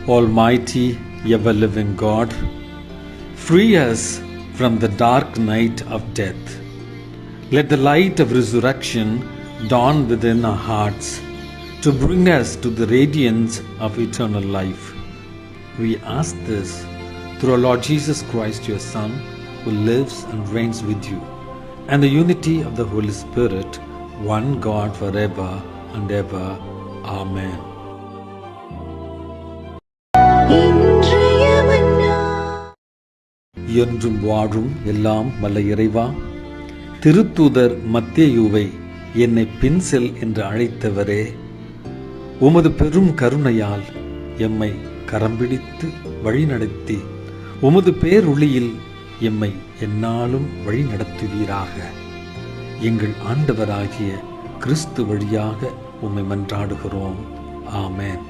Almighty, ever-living God, free us from the dark night of death. Let the light of resurrection dawn within our hearts to bring us to the radiance of eternal life. We ask this through our Lord Jesus Christ, your Son, who lives and reigns with you, and the unity of the Holy Spirit, one God forever and ever. Amen. என்றும் வாழும் எல்லாம் வல்ல இறைவா, திருத்தூதர் மத்தேயுவை என்னை பின் செல் என்று அழைத்தவரே, உமது பெரும் கருணையால் எம்மை கரம்பிடித்து வழிநடத்தி உமது பேரொளியில் எம்மை எந்நாளும் வழி நடத்துவீராக. எங்கள் ஆண்டவராகிய கிறிஸ்து வழியாக உம்மை மன்றாடுகிறோம். ஆமென்.